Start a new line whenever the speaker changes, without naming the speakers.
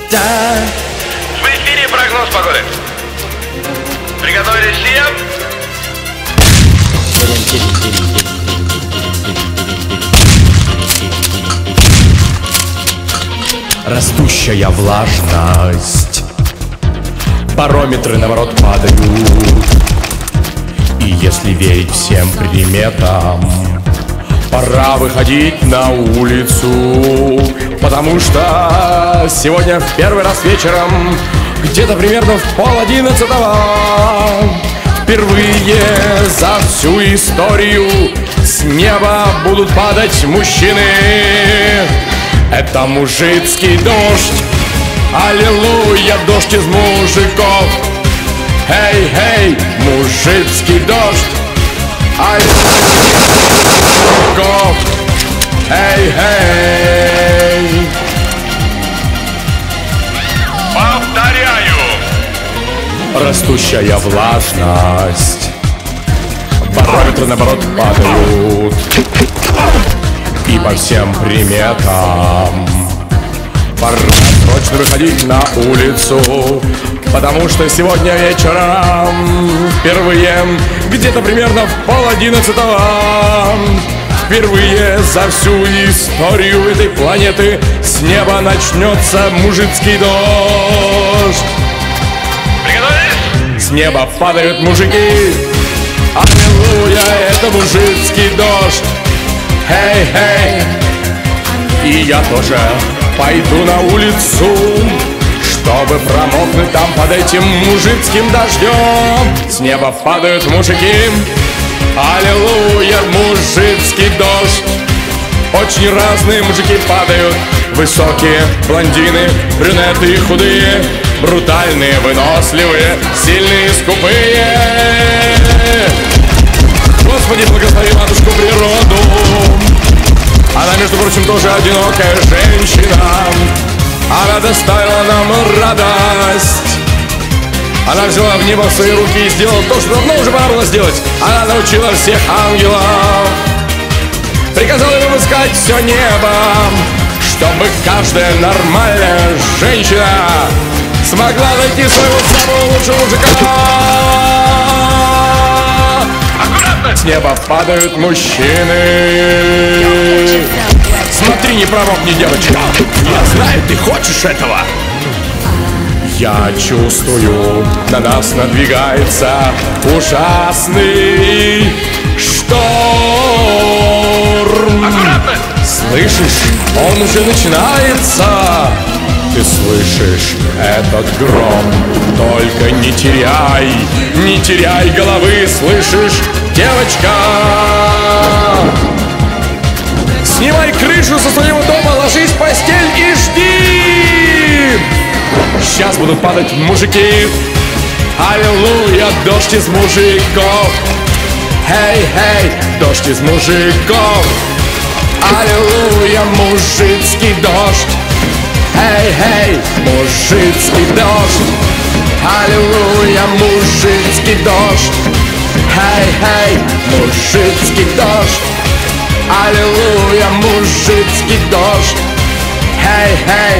В эфире прогноз погоды. Приготовились все?
Растущая влажность, барометры наоборот падают. И если верить всем приметам, пора выходить на улицу, потому что сегодня в первый раз вечером, где-то примерно в 10:30, впервые за всю историю с неба будут падать мужчины. Это мужицкий дождь, аллилуйя, дождь из мужиков. Эй, эй, мужицкий дождь, аллилуйя, мужиков. Эй, эй.
Повторяю.
Растущая влажность, барометры наоборот падают. И по всем приметам пора срочно выходить на улицу, потому что сегодня вечером впервые, где-то примерно в 10:30, впервые за всю историю этой планеты с неба начнется мужицкий дождь.
Приготовились?
С неба падают мужики, аллилуйя, это мужицкий дождь. Эй, эй, и я тоже пойду на улицу, чтобы промокнуть там под этим мужицким дождем. С неба падают мужики, аллилуйя, мужицкий дождь. Очень разные мужики падают, высокие, блондины, брюнеты и худые, брутальные, выносливые, сильные, скупые. Господи, благослови матушку природу. Она, между прочим, тоже одинокая женщина. Она доставила нам радость. Она взяла в небо в свои руки и сделала то, что давно уже пора было сделать. Она научила всех ангелов, приказала им искать все небо, чтобы каждая нормальная женщина смогла найти своего самого лучшего мужика. С неба падают мужчины. Смотри, не промокни, девочка. Я знаю, ты хочешь этого. Я чувствую, на нас надвигается ужасный шторм.
Аккуратно!
Слышишь, он уже начинается. Ты слышишь этот гром? Только не теряй головы, слышишь, девочка? Снимай крышу со своего дома, ложись в постель и жди. Сейчас будут падать мужики. Аллилуйя, дождь из мужиков. Эй, эй, дождь из мужиков. Аллилуйя, мужицкий дождь. Эй, эй, мужицкий дождь. Аллилуйя, мужицкий дождь. Эй, эй, мужицкий дождь. Аллилуйя, мужицкий дождь. Эй, эй,